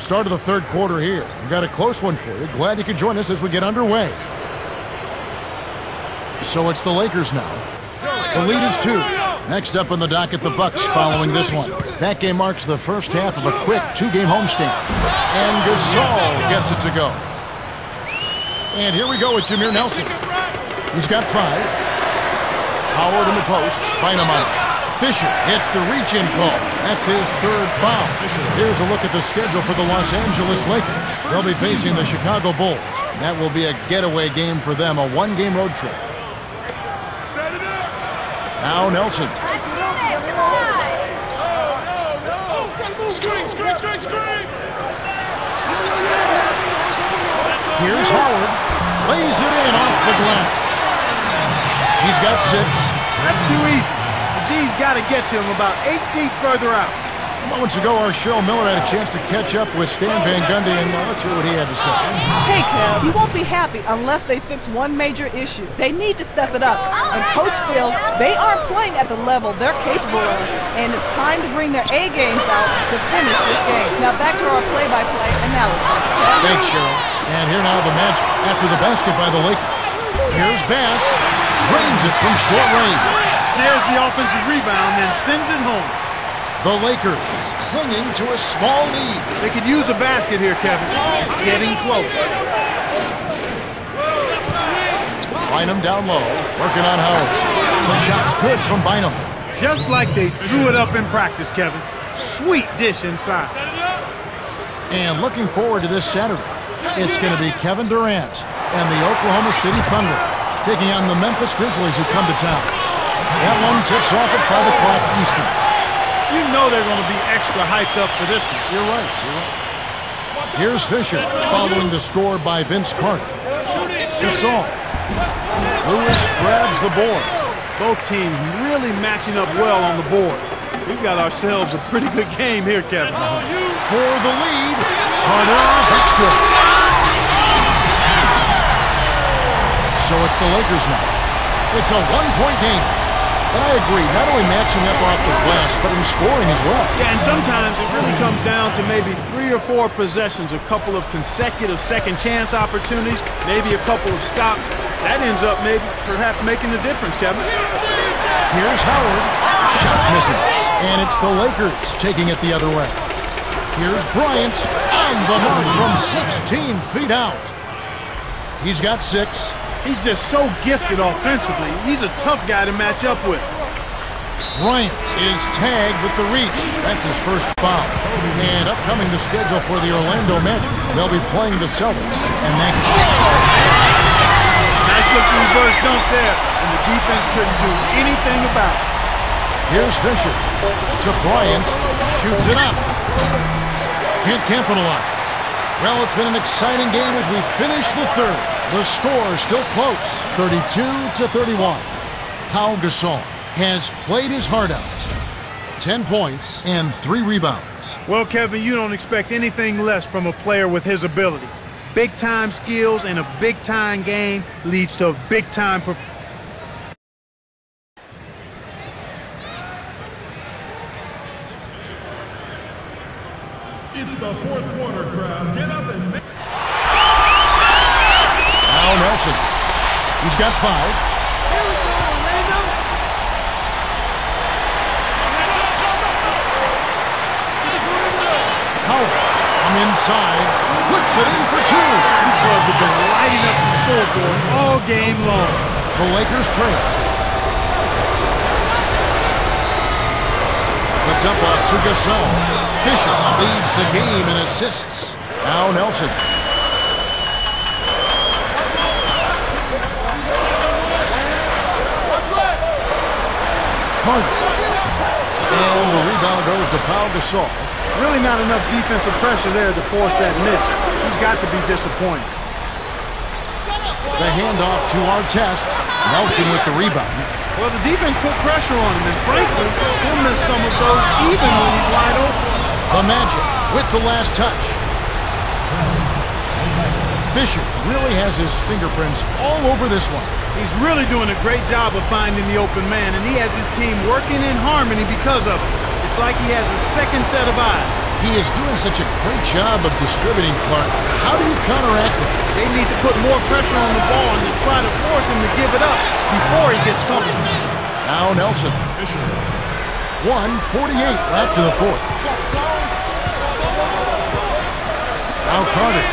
Start of the third quarter here. We've got a close one for you. Glad you could join us as we get underway. So it's the Lakers now. The lead is 2. Next up on the docket, the Bucks following this one. That game marks the first half of a quick 2-game homestand. And Gasol gets it to go. And here we go with Jameer Nelson. He's got 5. Howard in the post. Bynum on it. Fisher hits the reach-in call. That's his 3rd foul. Here's a look at the schedule for the Los Angeles Lakers. They'll be facing the Chicago Bulls. That will be a getaway game for them, a 1-game road trip. Now Nelson. Here's Howard. Lays it in off the glass. He's got 6. That's too easy. The D's got to get to him about 8 feet further out. Moments ago, our Cheryl Miller had a chance to catch up with Stan Van Gundy, and let's hear what he had to say. Hey, Kev, you won't be happy unless they fix one major issue. They need to step it up. And Coach feels they aren't playing at the level they're capable of, and it's time to bring their A games out to finish this game. Now back to our play-by-play analysis. Thanks, Cheryl. And here now the Magic after the basket by the Lakers. Here's Bass. Drains it from short range. Snares the offensive rebound and sends it home. The Lakers clinging to a small lead. They could use a basket here, Kevin. It's getting close. Bynum down low, working on Howard. The shot's good from Bynum. Just like they threw it up in practice, Kevin. Sweet dish inside. And looking forward to this Saturday, it's going to be Kevin Durant and the Oklahoma City Thunder taking on the Memphis Grizzlies who come to town. That one tips off at 5 o'clock Eastern. You know they're going to be extra hyped up for this one. You're right. Here's Fisher following the score by Vince Carter. Gasol. Lewis grabs the board. Both teams really matching up well on the board. We've got ourselves a pretty good game here, Kevin. For the lead. Carter, that's good. So it's the Lakers now. It's a 1-point game. And I agree, not only matching up off the glass, but in scoring as well. Yeah, and sometimes it really comes down to maybe 3 or 4 possessions, a couple of consecutive second chance opportunities, maybe a couple of stops. That ends up maybe perhaps making the difference, Kevin. Here's Howard. Shot misses. And it's the Lakers taking it the other way. Here's Bryant on the mark from 16 feet out. He's got 6. He's just so gifted offensively. He's a tough guy to match up with. Bryant is tagged with the reach. That's his first foul. And upcoming the schedule for the Orlando Magic. They'll be playing the Celtics. And that nice looking reverse dunk there. And the defense couldn't do anything about it. Here's Fisher to Bryant. Shoots it up. Can't capitalize. Well, it's been an exciting game as we finish the third. The score is still close, 32-31. Pau Gasol has played his heart out. 10 points and 3 rebounds. Well, Kevin, you don't expect anything less from a player with his ability. Big-time skills in a big-time game leads to a big-time performance. It's the fourth quarter, crowd. Get up and make... Now Nelson. He's got 5. Howard from inside. Puts it in for 2. These boys have been lighting up the scoreboard all game long. The Lakers trail. The dump off to Gasol. Fisher leads the game in assists. Now Nelson. Carter. And the rebound goes to Pau Gasol. Really not enough defensive pressure there to force that miss. He's got to be disappointed. The handoff to Artest. Nelson with the rebound. Well, the defense put pressure on him, and frankly, he'll miss some of those even when he's wide open. The Magic with the last touch. Fisher really has his fingerprints all over this one. He's really doing a great job of finding the open man, and he has his team working in harmony because of it. It's like he has a second set of eyes. He is doing such a great job of distributing, Clark. How do you counteract it? They need to put more pressure on the ball and to try to force him to give it up before he gets comfortable. Now Nelson. 1:48 left to the fourth. Now Carter.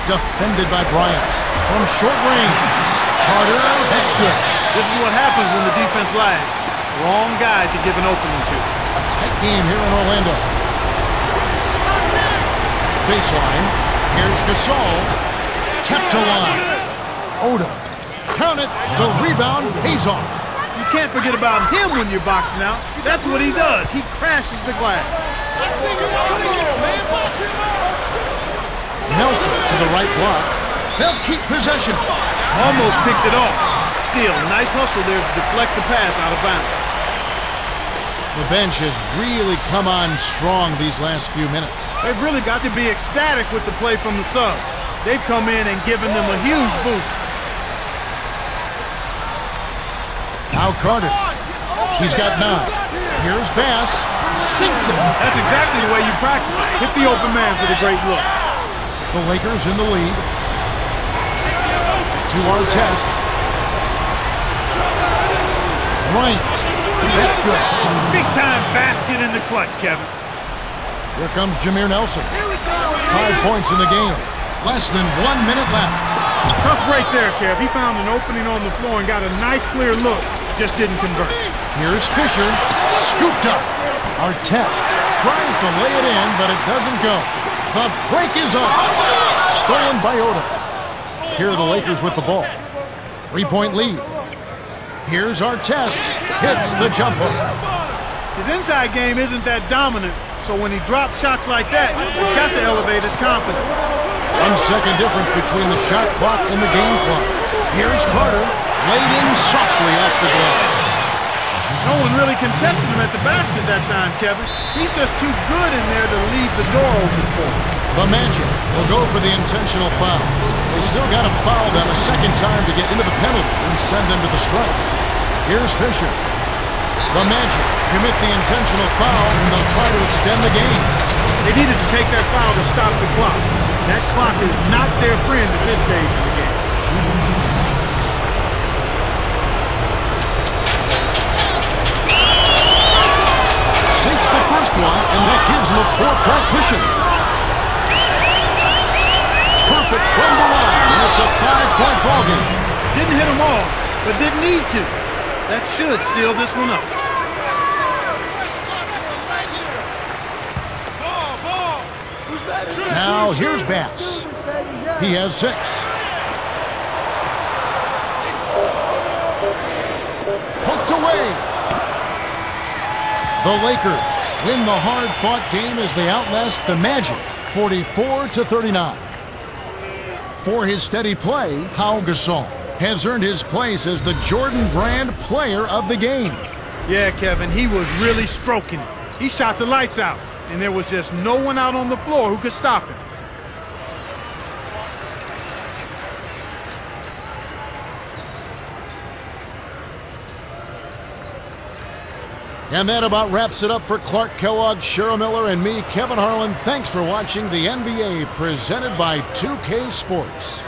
Defended by Bryant. From short range. Carter, that's good. This is what happens when the defense lags. Wrong guy to give an opening to. A tight game here in Orlando. Baseline. Here's Gasol. Kept alive. Oda. Count it. The rebound pays off. You can't forget about him when you're boxing out. That's what he does. He crashes the glass. Nelson to the right block. They'll keep possession. Almost picked it off. Still, nice hustle there to deflect the pass out of bounds. The bench has really come on strong these last few minutes. They've really got to be ecstatic with the play from the sub. They've come in and given them a huge boost. Now Carter. He's got 9. Here's Bass. Sinks it. That's exactly the way you practice. Hit the open man for the great look. The Lakers in the lead. To our test. Bryant. That's good. Big time basket in the clutch, Kevin. Here comes Jameer Nelson. 5 points in the game. Less than 1 minute left. Tough break there, Kev. He found an opening on the floor and got a nice clear look. Just didn't convert. Here's Fisher. Scooped up. Our test tries to lay it in, but it doesn't go. The break is up. Stolen by Oda. Here are the Lakers with the ball. 3-point lead. Here's our test. Hits the jump hook. His inside game isn't that dominant, so when he drops shots like that, he's got to elevate his confidence. 1 second difference between the shot clock and the game clock. Here's Carter. Laid in softly off the glass. No one really contested him at the basket that time, Kevin. He's just too good in there to leave the door open for him. The Magic will go for the intentional foul. They still got to foul them a second time to get into the penalty and send them to the strike. Here's Fisher. The Magic commit the intentional foul, and they'll try to extend the game. They needed to take that foul to stop the clock. That clock is not their friend at this stage of the game. Sinks the first one, and that gives them a 4-point cushion. Perfect from the line, and it's a 5-point ball game. Didn't hit them all, but didn't need to. That should seal this one up. Now here's Bass. He has 6. Poked away. The Lakers win the hard-fought game as they outlast the Magic 44-39. For his steady play, Pau Gasol has earned his place as the Jordan Brand player of the game. Yeah, Kevin, he was really stroking it. He shot the lights out, and there was just no one out on the floor who could stop him. And that about wraps it up for Clark Kellogg, Cheryl Miller, and me, Kevin Harlan. Thanks for watching the NBA presented by 2K Sports.